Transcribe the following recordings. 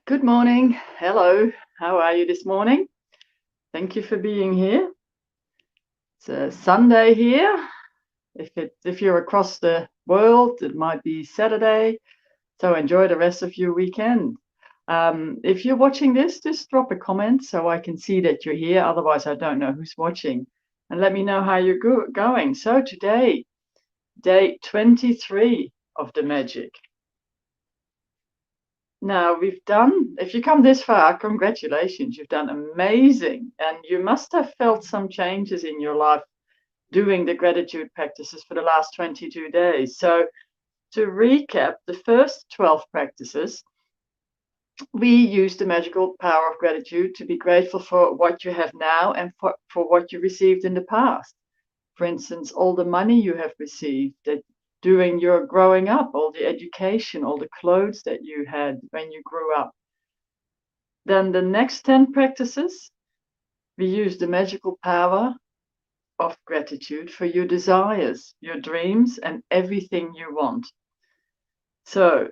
Good morning. Hello. How are you this morning? Thank you for being here. It's a Sunday here. If you're across the world, it might be Saturday. So enjoy the rest of your weekend. If you're watching this, just drop a comment so I can see that you're here. Otherwise, I don't know who's watching. And let me know how you're going. So today, day 23 of the magic. Now if you come this far, congratulations, you've done amazing. And you must have felt some changes in your life doing the gratitude practices for the last 22 days. So to recap, the first 12 practices, we use the magical power of gratitude to be grateful for what you have now and for what you received in the past. For instance, all the money you have received that during your growing up, all the education, all the clothes that you had when you grew up. Then the next 10 practices, we use the magical power of gratitude for your desires, your dreams, and everything you want. So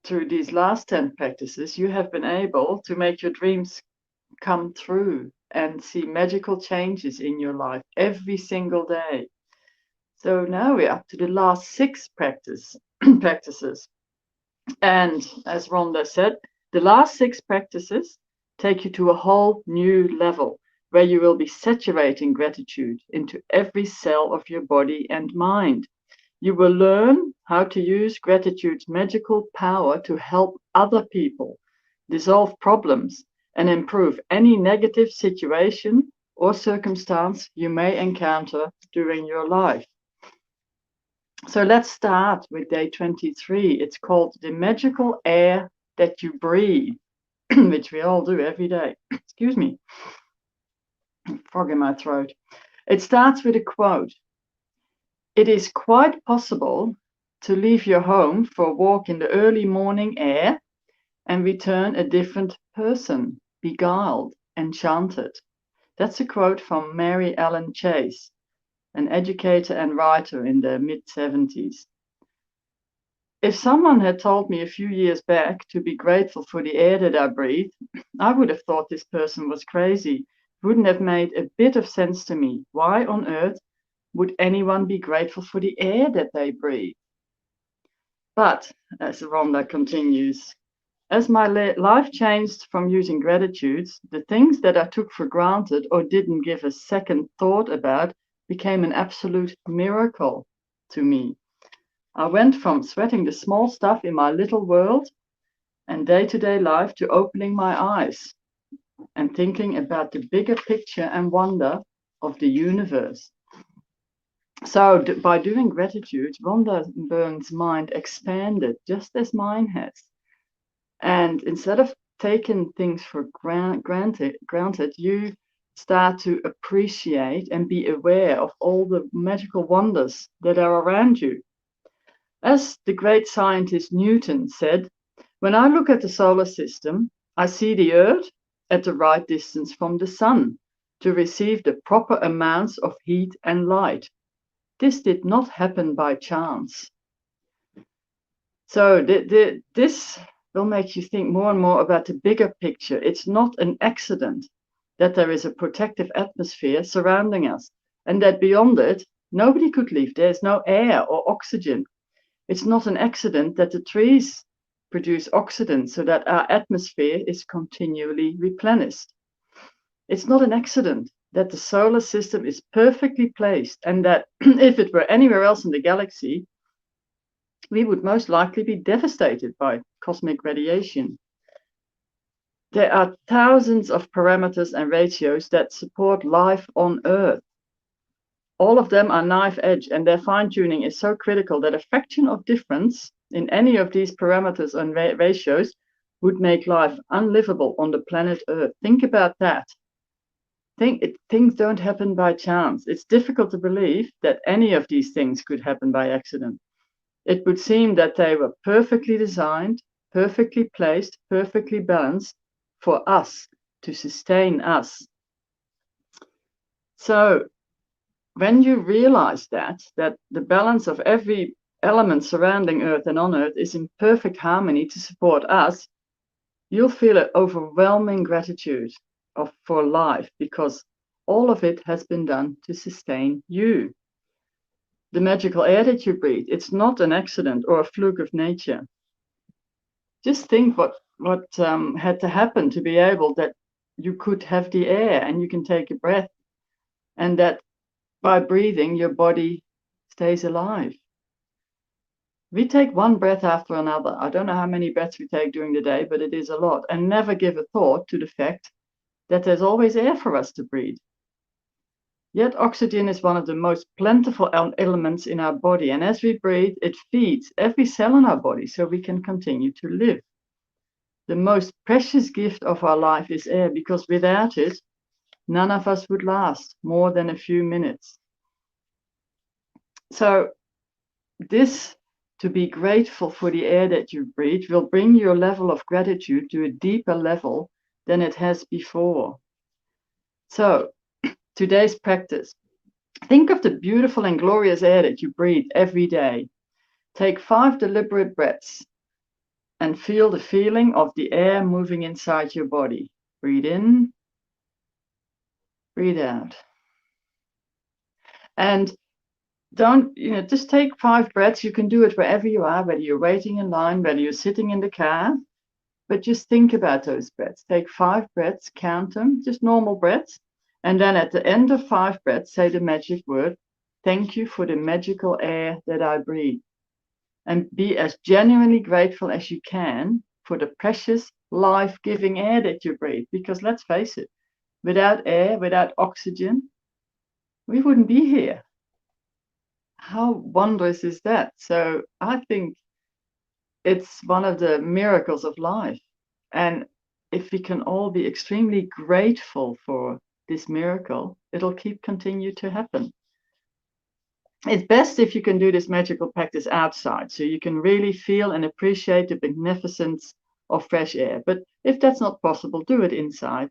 through these last 10 practices, you have been able to make your dreams come true and see magical changes in your life every single day. So now we're up to the last 6 practices. And as Rhonda said, the last 6 practices take you to a whole new level where you will be saturating gratitude into every cell of your body and mind. You will learn how to use gratitude's magical power to help other people, dissolve problems, and improve any negative situation or circumstance you may encounter during your life. So let's start with day 23. It's called the magical air that you breathe, which we all do every day. Excuse me, frog in my throat. It starts with a quote. It is quite possible to leave your home for a walk in the early morning air and return a different person, beguiled, enchanted. That's a quote from Mary Ellen Chase, an educator and writer in the mid-70s. If someone had told me a few years back to be grateful for the air that I breathe, I would have thought this person was crazy. It wouldn't have made a bit of sense to me. Why on earth would anyone be grateful for the air that they breathe? But, as Rhonda continues, as my life changed from using gratitudes, the things that I took for granted or didn't give a second thought about became an absolute miracle to me. I went from sweating the small stuff in my little world and day-to-day life to opening my eyes and thinking about the bigger picture and wonder of the universe. So by doing gratitude, Rhonda Byrne's mind expanded just as mine has. And instead of taking things for granted, you start to appreciate and be aware of all the magical wonders that are around you. As the great scientist Newton said, when I look at the solar system, I see the Earth at the right distance from the sun to receive the proper amounts of heat and light. This did not happen by chance. So this will make you think more and more about the bigger picture. It's not an accident that there is a protective atmosphere surrounding us and that beyond it, nobody could live. There's no air or oxygen. It's not an accident that the trees produce oxygen so that our atmosphere is continually replenished. It's not an accident that the solar system is perfectly placed and that if it were anywhere else in the galaxy, we would most likely be devastated by cosmic radiation. There are thousands of parameters and ratios that support life on Earth. All of them are knife edge, and their fine-tuning is so critical that a fraction of difference in any of these parameters and ratios would make life unlivable on the planet Earth. Think about that. Things don't happen by chance. It's difficult to believe that any of these things could happen by accident. It would seem that they were perfectly designed, perfectly placed, perfectly balanced for us, to sustain us. So when you realize that the balance of every element surrounding Earth and on Earth is in perfect harmony to support us, you'll feel an overwhelming gratitude for life, because all of it has been done to sustain you. The magical air that you breathe, it's not an accident or a fluke of nature. Just think what had to happen to be able that you could have the air and you can take a breath, and that by breathing your body stays alive. We take one breath after another. I don't know how many breaths we take during the day, but it is a lot, and never give a thought to the fact that there's always air for us to breathe. Yet oxygen is one of the most plentiful elements in our body, and as we breathe, it feeds every cell in our body so we can continue to live. The most precious gift of our life is air, because without it, none of us would last more than a few minutes. So this, to be grateful for the air that you breathe, will bring your level of gratitude to a deeper level than it has before. So today's practice. Think of the beautiful and glorious air that you breathe every day. Take 5 deliberate breaths and feel the feeling of the air moving inside your body. Breathe in, breathe out. And don't, just take 5 breaths. You can do it wherever you are, whether you're waiting in line, whether you're sitting in the car, but just think about those breaths. Take 5 breaths, count them, just normal breaths. And then at the end of 5 breaths, say the magic word, thank you for the magical air that I breathe. And be as genuinely grateful as you can for the precious, life-giving air that you breathe. Because let's face it, without air, without oxygen, we wouldn't be here. How wondrous is that? So I think it's one of the miracles of life. And if we can all be extremely grateful for this miracle, it'll continue to happen. It's best if you can do this magical practice outside, so you can really feel and appreciate the magnificence of fresh air. But if that's not possible, do it inside.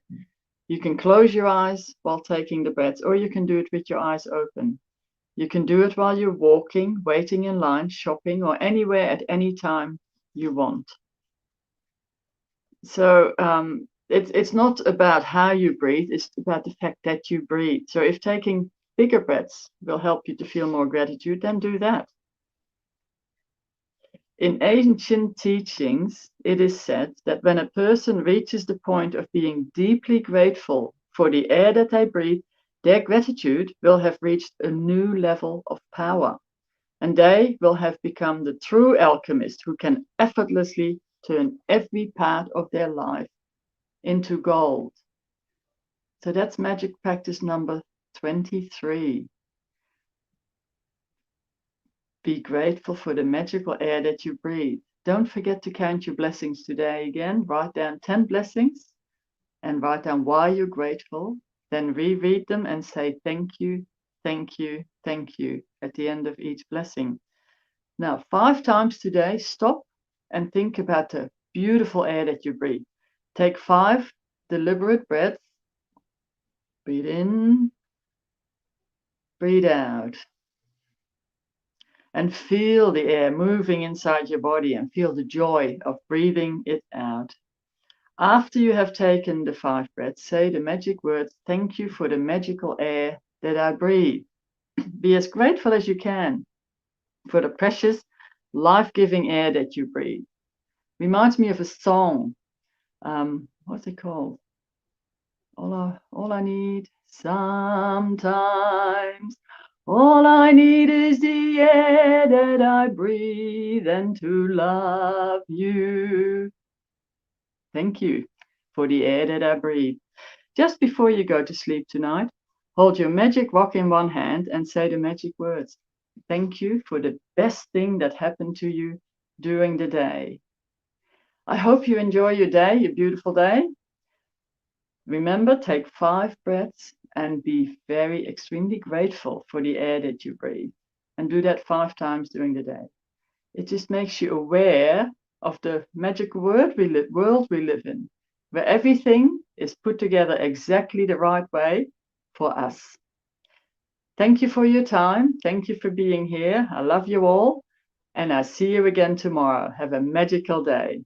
You can close your eyes while taking the breaths, or you can do it with your eyes open. You can do it while you're walking, waiting in line, shopping, or anywhere at any time you want. So it's not about how you breathe, it's about the fact that you breathe. So if taking bigger breaths will help you to feel more gratitude, then do that. In ancient teachings, it is said that when a person reaches the point of being deeply grateful for the air that they breathe, their gratitude will have reached a new level of power, and they will have become the true alchemist who can effortlessly turn every part of their life into gold. So that's magic practice number 23. Be grateful for the magical air that you breathe. Don't forget to count your blessings today again. Write down 10 blessings and write down why you're grateful. Then reread them and say thank you, thank you, thank you at the end of each blessing. Now, 5 times today, stop and think about the beautiful air that you breathe. Take 5 deliberate breaths. Breathe in, breathe out. And feel the air moving inside your body and feel the joy of breathing it out. After you have taken the 5 breaths, say the magic words, thank you for the magical air that I breathe. Be as grateful as you can for the precious, life-giving air that you breathe. Reminds me of a song. What's it called? All I need sometimes. All I need is the air that I breathe and to love you. Thank you for the air that I breathe. Just before you go to sleep tonight, hold your magic rock in one hand and say the magic words. Thank you for the best thing that happened to you during the day. I hope you enjoy your day, your beautiful day. Remember, take 5 breaths and be extremely grateful for the air that you breathe. And do that 5 times during the day. It just makes you aware of the magical world we live in, where everything is put together exactly the right way for us. Thank you for your time. Thank you for being here. I love you all. And I'll see you again tomorrow. Have a magical day.